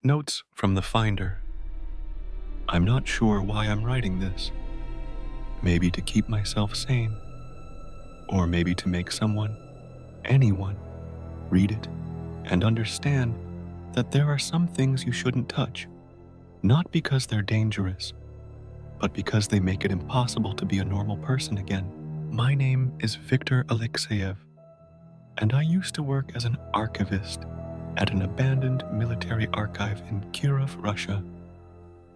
Notes from the Finder. I'm not sure why I'm writing this. Maybe to keep myself sane. Or maybe to make someone, anyone, read it and understand that there are some things you shouldn't touch, not because they're dangerous, but because they make it impossible to be a normal person again. My name is Viktor Alexeyev, and I used to work as an archivist at an abandoned military archive in Kirov, Russia.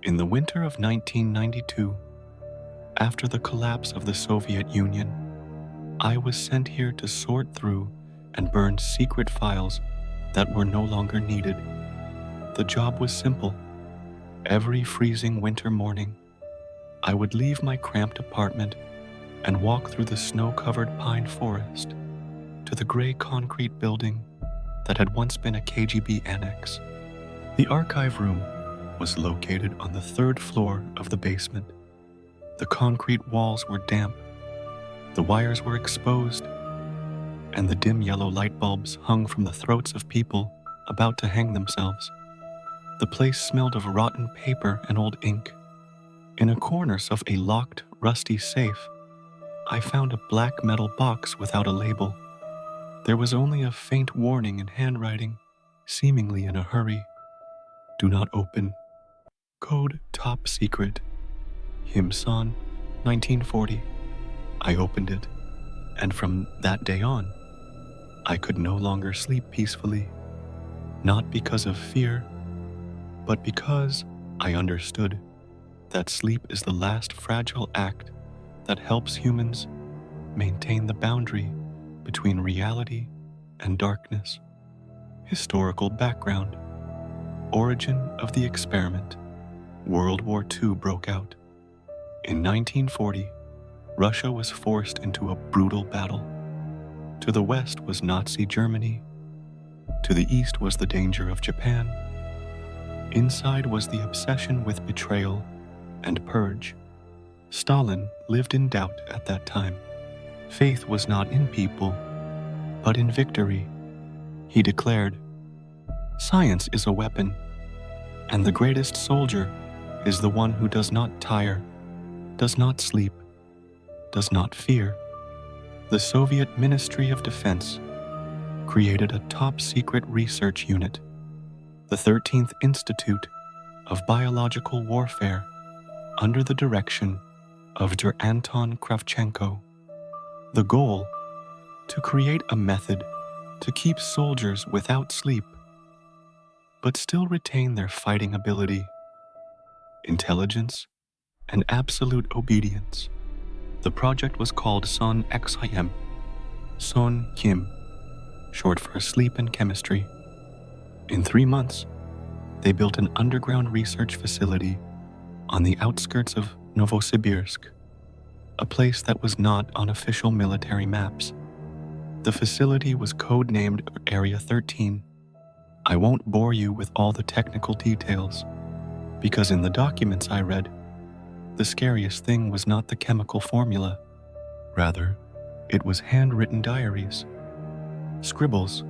In the winter of 1992, after the collapse of the Soviet Union, I was sent here to sort through and burn secret files that were no longer needed. The job was simple. Every freezing winter morning, I would leave my cramped apartment and walk through the snow-covered pine forest to the gray concrete building that had once been a KGB annex. The archive room was located on the third floor of the basement. The concrete walls were damp, the wires were exposed, and the dim yellow light bulbs hung from the throats of people about to hang themselves. The place smelled of rotten paper and old ink. In a corner of a locked, rusty safe, I found a black metal box without a label. There was only a faint warning in handwriting, seemingly in a hurry. Do not open. Code top secret. Himson, 1940. I opened it, and from that day on, I could no longer sleep peacefully, not because of fear, but because I understood that sleep is the last fragile act that helps humans maintain the boundary between reality and darkness. Historical background. Origin of the experiment. World War II broke out. In 1940, Russia was forced into a brutal battle. To the west was Nazi Germany. To the east was the danger of Japan. Inside was the obsession with betrayal and purge. Stalin lived in doubt at that time. Faith was not in people, but in victory. He declared, "Science is a weapon, and the greatest soldier is the one who does not tire, does not sleep, does not fear." The Soviet Ministry of Defense created a top-secret research unit, the 13th Institute of Biological Warfare, under the direction of Dr. Anton Kravchenko. The goal: to create a method to keep soldiers without sleep, but still retain their fighting ability, intelligence, and absolute obedience. The project was called Son XIM, Son Kim, short for sleep and chemistry. In 3 months, they built an underground research facility on the outskirts of Novosibirsk, a place that was not on official military maps. The facility was codenamed Area 13. I won't bore you with all the technical details, because in the documents I read, the scariest thing was not the chemical formula. Rather, it was handwritten diaries, scribbles,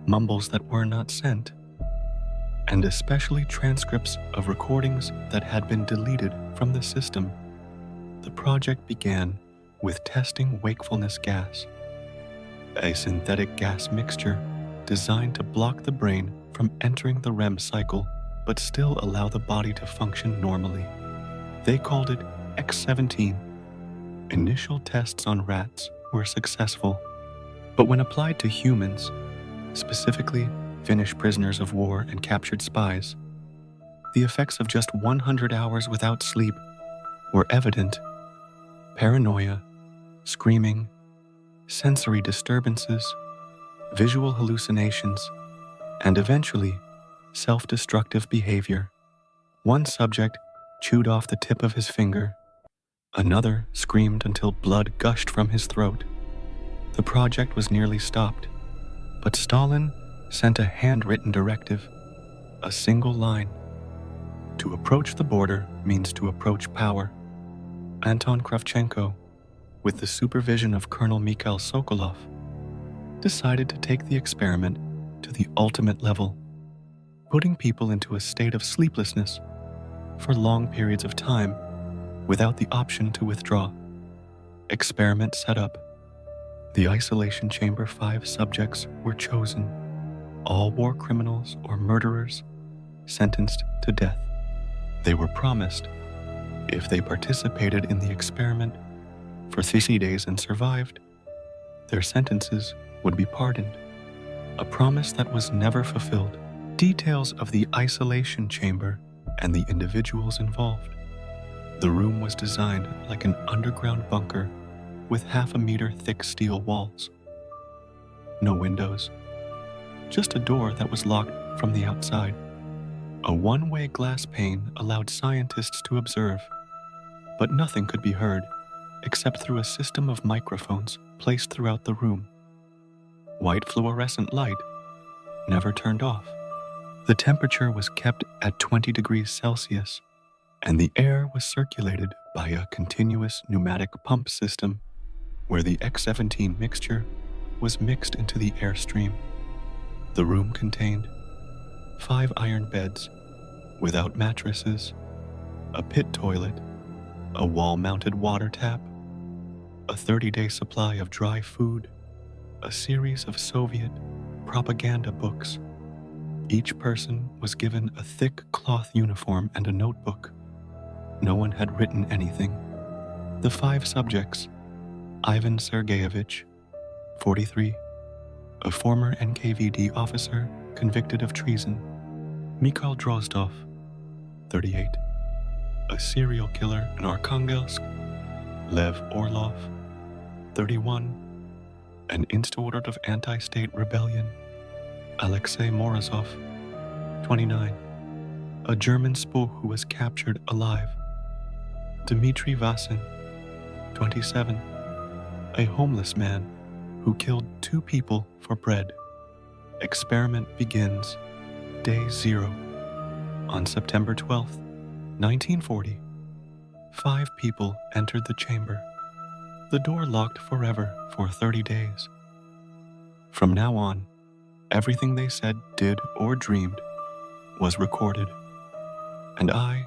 mumbles that were not sent, and especially transcripts of recordings that had been deleted from the system. The project began with testing wakefulness gas, a synthetic gas mixture designed to block the brain from entering the REM cycle but still allow the body to function normally. They called it X17. Initial tests on rats were successful, but when applied to humans, specifically Finnish prisoners of war and captured spies, the effects of just 100 hours without sleep were evident. Paranoia, screaming, sensory disturbances, visual hallucinations, and eventually self-destructive behavior. One subject chewed off the tip of his finger. Another screamed until blood gushed from his throat. The project was nearly stopped, but Stalin sent a handwritten directive, a single line. To approach the border means to approach power. Anton Kravchenko, with the supervision of Colonel Mikhail Sokolov, decided to take the experiment to the ultimate level. putting people into a state of sleeplessness for long periods of time without the option to withdraw. Experiment set up. The isolation chamber 5 subjects were chosen, all war criminals or murderers sentenced to death. They were promised, if they participated in the experiment for 60 days and survived, their sentences would be pardoned, a promise that was never fulfilled. Details of the isolation chamber and the individuals involved. The room was designed like an underground bunker with 1/2 meter thick steel walls. No windows, just a door that was locked from the outside. A one-way glass pane allowed scientists to observe, but nothing could be heard except through a system of microphones placed throughout the room. White fluorescent light never turned off. The temperature was kept at 20 degrees Celsius, and the air was circulated by a continuous pneumatic pump system where the X-17 mixture was mixed into the airstream. The room contained 5 iron beds without mattresses, a pit toilet, a wall-mounted water tap, a 30-day supply of dry food, a series of Soviet propaganda books. Each person was given a thick cloth uniform and a notebook. No one had written anything. The 5 subjects: Ivan Sergeyevich, 43, a former NKVD officer convicted of treason; Mikhail Drozdov, 38, a serial killer in Arkhangelsk; Lev Orlov, 31, an instigator of anti-state rebellion; Alexei Morozov, 29, a German spook who was captured alive; Dmitry Vasin, 27, a homeless man who killed 2 people for bread. Experiment begins, day 0. On September 12th, 1940, 5 people entered the chamber. The door locked forever for 30 days. From now on, everything they said, did, or dreamed was recorded. And I,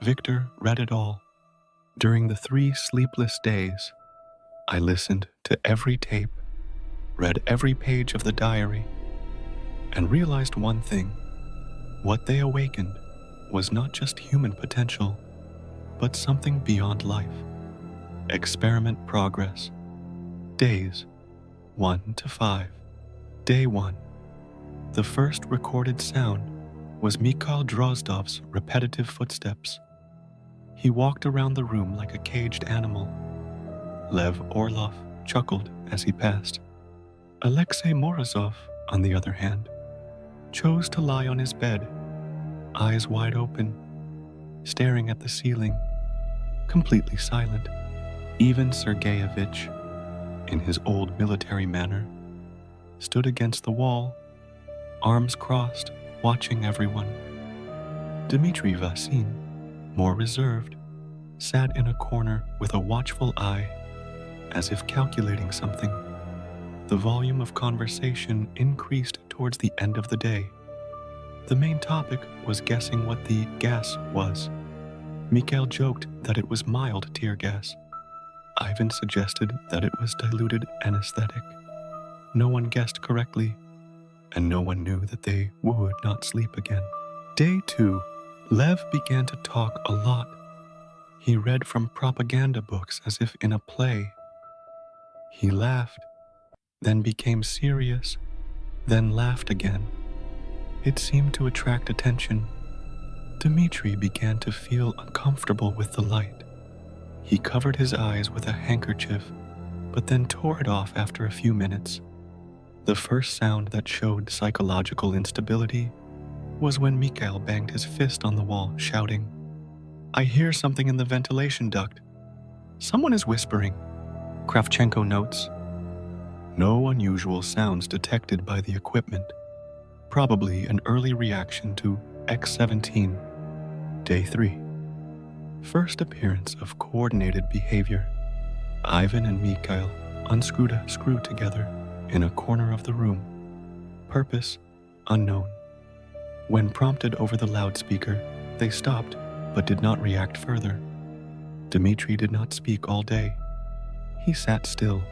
Victor, read it all. During the 3 sleepless days, I listened to every tape, read every page of the diary, and realized one thing. What they awakened was not just human potential, but something beyond life. Experiment progress. Days 1 to 5. Day 1. The first recorded sound was Mikhail Drozdov's repetitive footsteps. He walked around the room like a caged animal. Lev Orlov chuckled as he passed. Alexei Morozov, on the other hand, chose to lie on his bed, eyes wide open, staring at the ceiling, completely silent. Ivan Sergeyevich, in his old military manner, stood against the wall, arms crossed, watching everyone. Dmitry Vasin, more reserved, sat in a corner with a watchful eye, as if calculating something. The volume of conversation increased towards the end of the day. The main topic was guessing what the gas was. Mikhail joked that it was mild tear gas. Ivan suggested that it was diluted anesthetic. No one guessed correctly, and no one knew that they would not sleep again. Day 2, Lev began to talk a lot. He read from propaganda books as if in a play. He laughed, then became serious, then laughed again. It seemed to attract attention. Dmitry began to feel uncomfortable with the light. He covered his eyes with a handkerchief, but then tore it off after a few minutes. The first sound that showed psychological instability was when Mikhail banged his fist on the wall, shouting, "I hear something in the ventilation duct. Someone is whispering." Kravchenko notes, "No unusual sounds detected by the equipment. Probably an early reaction to X-17. Day 3. First appearance of coordinated behavior. Ivan and Mikhail unscrewed a screw together in a corner of the room. Purpose unknown. When prompted over the loudspeaker, they stopped but did not react further. Dmitri did not speak all day. He sat still,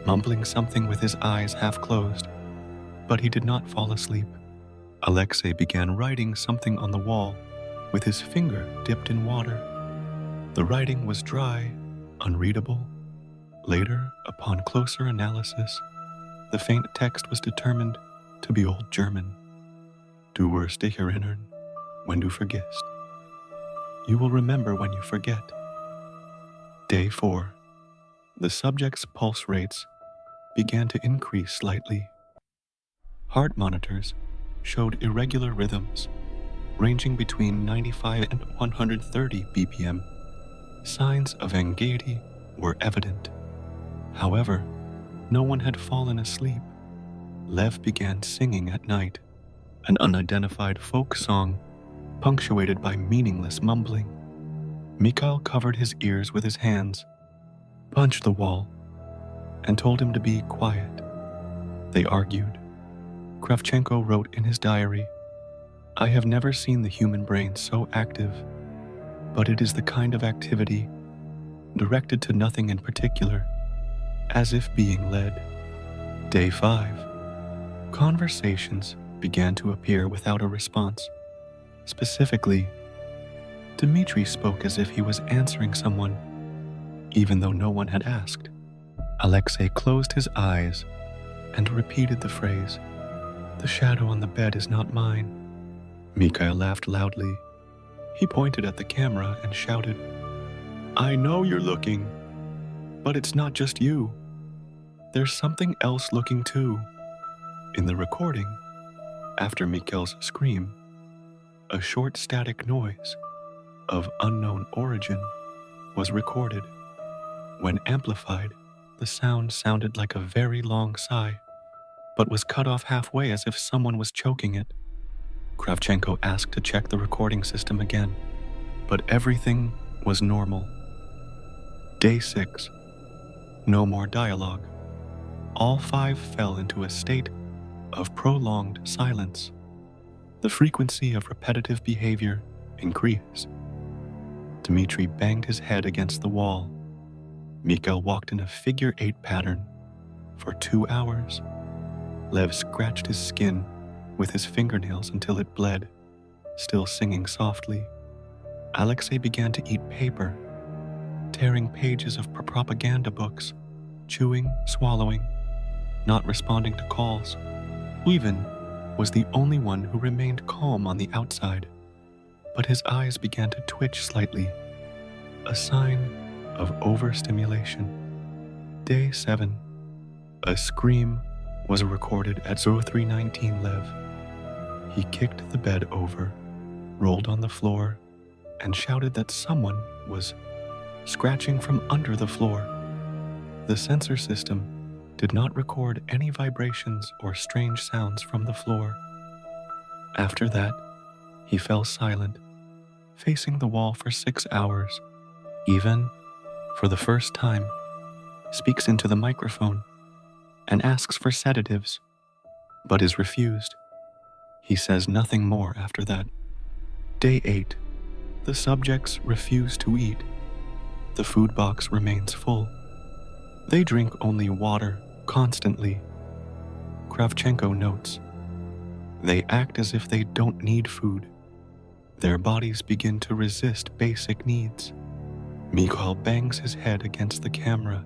mumbling something with his eyes half closed, but he did not fall asleep. Alexei began writing something on the wall with his finger dipped in water. The writing was dry, unreadable. Later, upon closer analysis, the faint text was determined to be Old German. Du wirst dich erinnern, wenn du vergisst. You will remember when you forget. Day 4. The subject's pulse rates began to increase slightly. Heart monitors showed irregular rhythms, ranging between 95 and 130 BPM. Signs of anxiety were evident. However, no one had fallen asleep. Lev began singing at night, an unidentified folk song punctuated by meaningless mumbling. Mikhail covered his ears with his hands, punched the wall, and told him to be quiet. They argued. Kravchenko wrote in his diary, "I have never seen the human brain so active, but it is the kind of activity directed to nothing in particular, as if being led." Day 5. Conversations began to appear without a response. Specifically, Dmitri spoke as if he was answering someone, even though no one had asked. Alexei closed his eyes and repeated the phrase, "The shadow on the bed is not mine." Mikhail laughed loudly. He pointed at the camera and shouted, "I know you're looking, but it's not just you. There's something else looking too." In the recording, after Mikhail's scream, a short static noise of unknown origin was recorded. When amplified, the sound sounded like a very long sigh, but was cut off halfway as if someone was choking it. Kravchenko asked to check the recording system again, but everything was normal. Day 6. No more dialogue. All 5 fell into a state of prolonged silence. The frequency of repetitive behavior increased. Dmitri banged his head against the wall. Mikhail walked in a figure-8 pattern for 2 hours. Lev scratched his skin with his fingernails until it bled, still singing softly. Alexei began to eat paper, tearing pages of propaganda books, chewing, swallowing, not responding to calls. Ivan was the only one who remained calm on the outside, but his eyes began to twitch slightly, a sign of overstimulation. Day 7. A scream was recorded at 0319 Lev. He kicked the bed over, rolled on the floor, and shouted that someone was scratching from under the floor. The sensor system did not record any vibrations or strange sounds from the floor. After that, he fell silent, facing the wall for 6 hours. Ivan, for the first time, speaks into the microphone and asks for sedatives, but is refused. He says nothing more after that. Day 8. The subjects refuse to eat. The food box remains full. They drink only water constantly. Kravchenko notes, they act as if they don't need food. Their bodies begin to resist basic needs. Mikhail bangs his head against the camera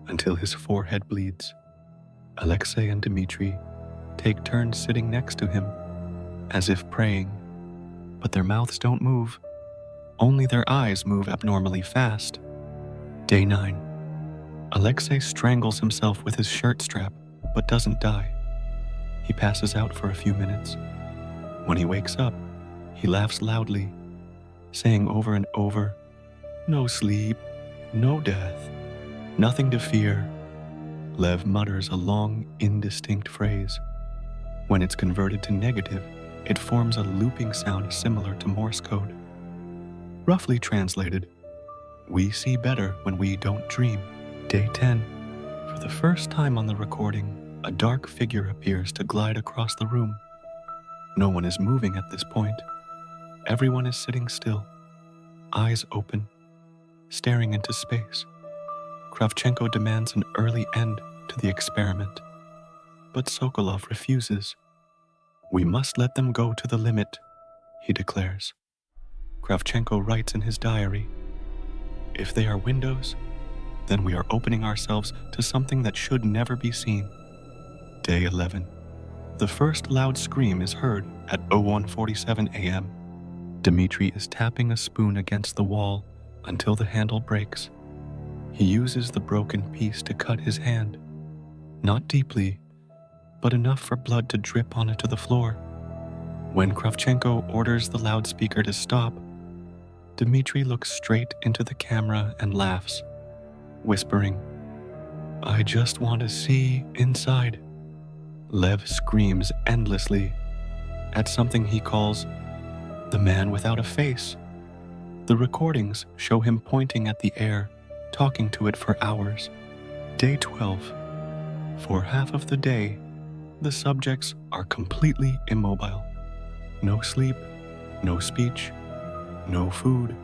until his forehead bleeds. Alexei and Dmitri take turns sitting next to him, as if praying, but their mouths don't move. Only their eyes move abnormally fast. Day 9. Alexei strangles himself with his shirt strap, but doesn't die. He passes out for a few minutes. When he wakes up, he laughs loudly, saying over and over, "No sleep, no death, nothing to fear." Lev mutters a long, indistinct phrase. When it's converted to negative, it forms a looping sound similar to Morse code. Roughly translated, we see better when we don't dream. Day 10. For the first time on the recording, a dark figure appears to glide across the room. No one is moving at this point. Everyone is sitting still, eyes open, staring into space. Kravchenko demands an early end to the experiment, but Sokolov refuses. "We must let them go to the limit," he declares. Kravchenko writes in his diary, "If they are windows, then we are opening ourselves to something that should never be seen." Day 11. The first loud scream is heard at 01:47 a.m. Dmitri is tapping a spoon against the wall until the handle breaks. He uses the broken piece to cut his hand. Not deeply, but enough for blood to drip onto the floor. When Kravchenko orders the loudspeaker to stop, Dmitri looks straight into the camera and laughs, whispering, "I just want to see inside." Lev screams endlessly at something he calls the man without a face. The recordings show him pointing at the air, talking to it for hours. Day 12. For half of the day, the subjects are completely immobile. No sleep, no speech, no food.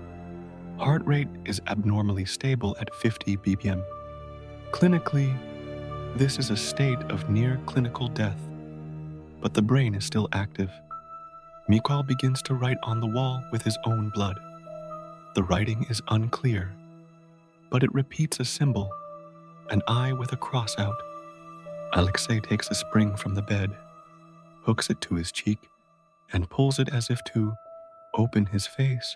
Heart rate is abnormally stable at 50 BPM. Clinically, this is a state of near clinical death, but the brain is still active. Mikhail begins to write on the wall with his own blood. The writing is unclear, but it repeats a symbol, an eye with a cross out. Alexei takes a spring from the bed, hooks it to his cheek, and pulls it as if to open his face.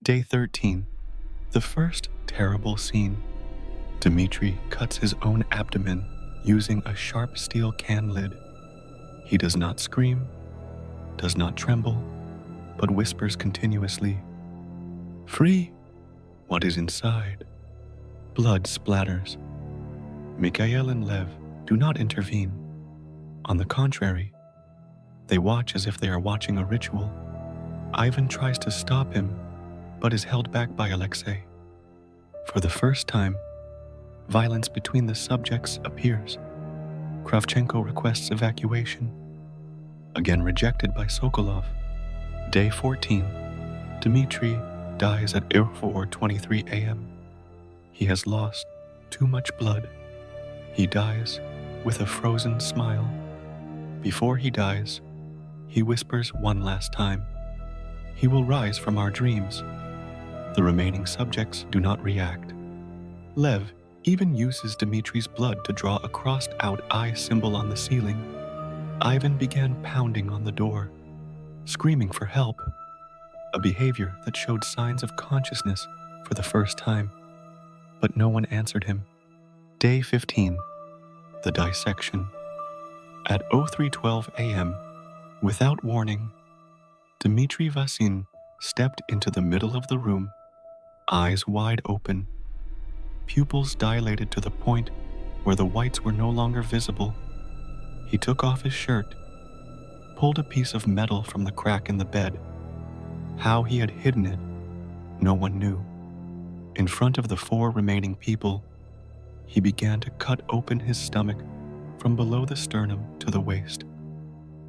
Day 13. The first terrible scene. Dmitri cuts his own abdomen using a sharp steel can lid. He does not scream, does not tremble, but whispers continuously, "Free! What is inside?" Blood splatters. Mikhail and Lev do not intervene. On the contrary, they watch as if they are watching a ritual. Ivan tries to stop him, but is held back by Alexei. For the first time, violence between the subjects appears. Kravchenko requests evacuation, again rejected by Sokolov. Day 14. Dmitri dies at 04:23 a.m. He has lost too much blood. He dies with a frozen smile. Before he dies, he whispers one last time, "He will rise from our dreams." The remaining subjects do not react. Lev even uses Dmitri's blood to draw a crossed-out eye symbol on the ceiling. Ivan began pounding on the door, screaming for help, a behavior that showed signs of consciousness for the first time, but no one answered him. Day 15. The dissection. At 03:12 a.m., without warning, Dmitri Vasin stepped into the middle of the room, eyes wide open, pupils dilated to the point where the whites were no longer visible. He took off his shirt, pulled a piece of metal from the crack in the bed. How he had hidden it, no one knew. In front of the 4 remaining people, he began to cut open his stomach from below the sternum to the waist.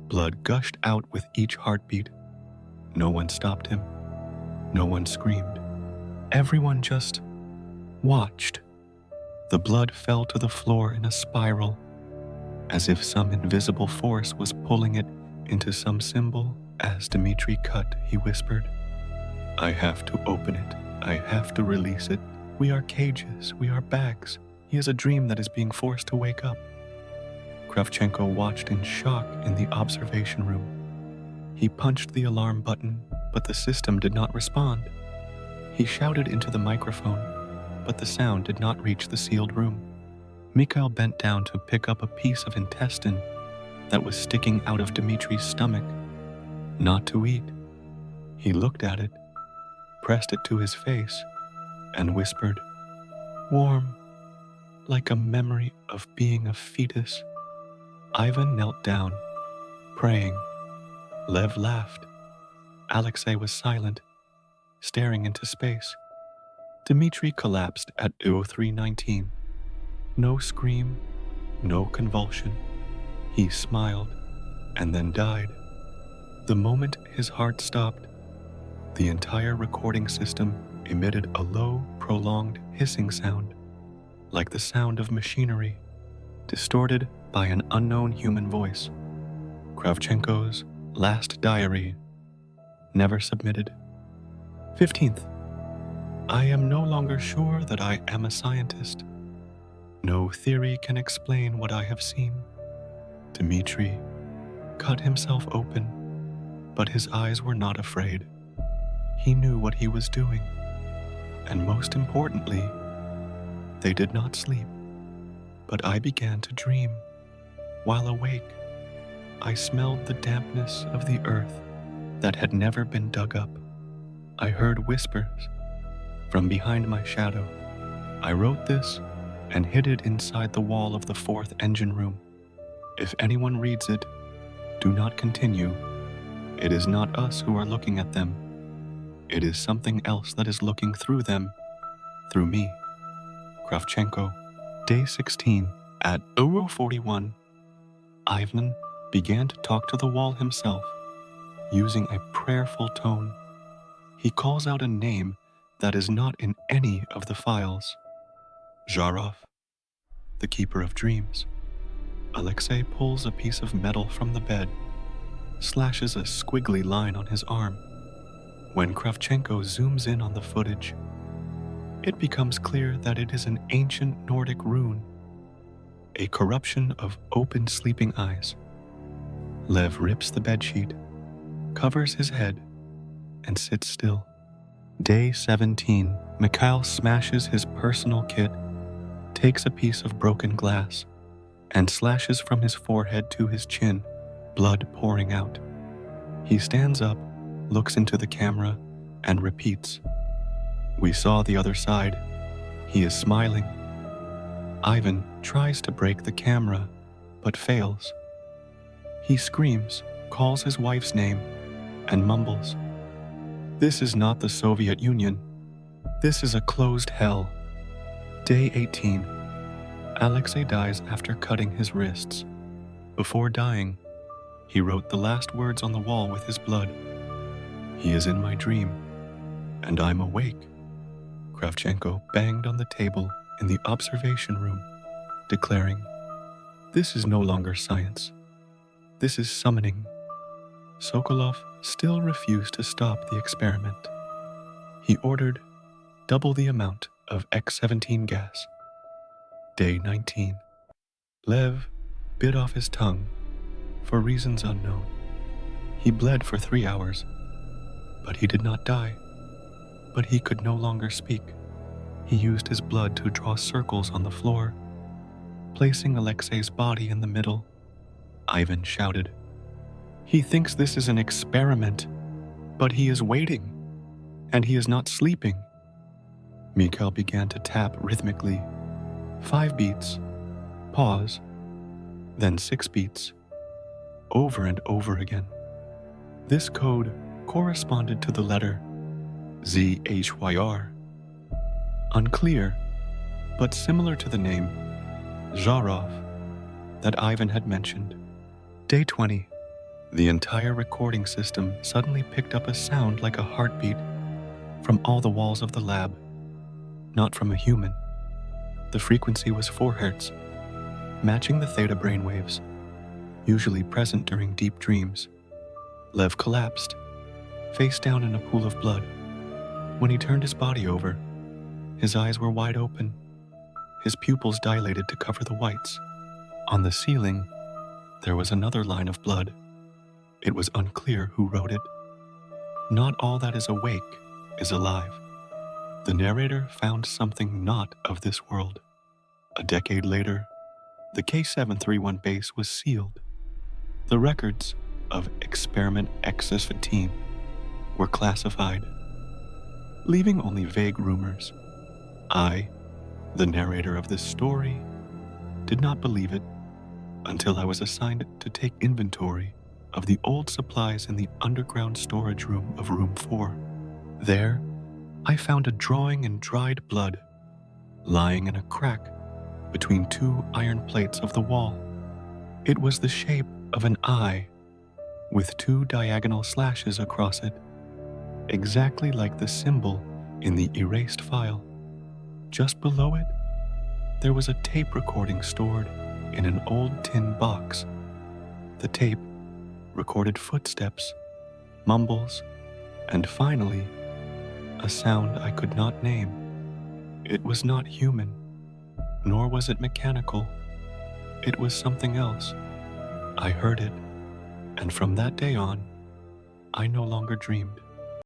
Blood gushed out with each heartbeat. No one stopped him. No one screamed. Everyone just watched. The blood fell to the floor in a spiral, as if some invisible force was pulling it into some symbol. As Dmitri cut, he whispered, "I have to open it. I have to release it. We are cages. We are bags. He is a dream that is being forced to wake up." Kravchenko watched in shock in the observation room. He punched the alarm button, but the system did not respond. He shouted into the microphone, but the sound did not reach the sealed room. Mikhail bent down to pick up a piece of intestine that was sticking out of Dmitri's stomach. Not to eat. He looked at it, pressed it to his face, and whispered, "Warm, like a memory of being a fetus." Ivan knelt down, praying. Lev laughed. Alexei was silent, staring into space. Dmitri collapsed at 03:19. No scream, no convulsion. He smiled and then died. The moment his heart stopped, the entire recording system emitted a low, prolonged hissing sound, like the sound of machinery, distorted by an unknown human voice. Kravchenko's last diary, never submitted. 15th. I am no longer sure that I am a scientist. No theory can explain what I have seen. Dmitri cut himself open, but his eyes were not afraid. He knew what he was doing, and most importantly, they did not sleep. But I began to dream. While awake, I smelled the dampness of the earth that had never been dug up. I heard whispers from behind my shadow. I wrote this and hid it inside the wall of the 4th engine room. If anyone reads it, do not continue. It is not us who are looking at them. It is something else that is looking through them, through me. Kravchenko. Day 16. At 0:41, Ivan began to talk to the wall himself, using a prayerful tone. He calls out a name that is not in any of the files. Zharov, the keeper of dreams. Alexei pulls a piece of metal from the bed, slashes a squiggly line on his arm. When Kravchenko zooms in on the footage, it becomes clear that it is an ancient Nordic rune, a corruption of open sleeping eyes. Lev rips the bedsheet, covers his head, and sits still. Day 17. Mikhail smashes his personal kit, takes a piece of broken glass, and slashes from his forehead to his chin, blood pouring out. He stands up, looks into the camera, and repeats, "We saw the other side. He is smiling." Ivan tries to break the camera, but fails. He screams, calls his wife's name, and mumbles, "This is not the Soviet Union. This is a closed hell." Day 18. Alexei dies after cutting his wrists. Before dying, he wrote the last words on the wall with his blood. "He is in my dream, and I'm awake." Kravchenko banged on the table in the observation room, declaring, "This is no longer science. This is summoning." Sokolov still refused to stop the experiment. He ordered double the amount of X-17 gas. Day 19. Lev bit off his tongue for reasons unknown. He bled for 3 hours, but he did not die. But he could no longer speak. He used his blood to draw circles on the floor, placing Alexei's body in the middle. Ivan shouted, "He thinks this is an experiment, but he is waiting, and he is not sleeping." Mikhail began to tap rhythmically. 5 beats, pause, then 6 beats, over and over again. This code corresponded to the letter ZHYR. Unclear, but similar to the name Zharov that Ivan had mentioned. Day 20. The entire recording system suddenly picked up a sound like a heartbeat from all the walls of the lab, not from a human. The frequency was 4 Hz, matching the theta brainwaves, usually present during deep dreams. Lev collapsed, face down in a pool of blood. When he turned his body over, his eyes were wide open, his pupils dilated to cover the whites. On the ceiling, there was another line of blood. It was unclear who wrote it. Not all that is awake is alive. The narrator found something not of this world. A decade later, the K731 base was sealed. The records of Experiment X-15 were classified, leaving only vague rumors. I, the narrator of this story, did not believe it until I was assigned to take inventory of the old supplies in the underground storage room of Room 4. There, I found a drawing in dried blood, lying in a crack between 2 iron plates of the wall. It was the shape of an eye, with 2 diagonal slashes across it, exactly like the symbol in the erased file. Just below it, there was a tape recording stored in an old tin box. The tape recorded footsteps, mumbles, and finally, a sound I could not name. It was not human, nor was it mechanical. It was something else. I heard it, and from that day on, I no longer dreamed.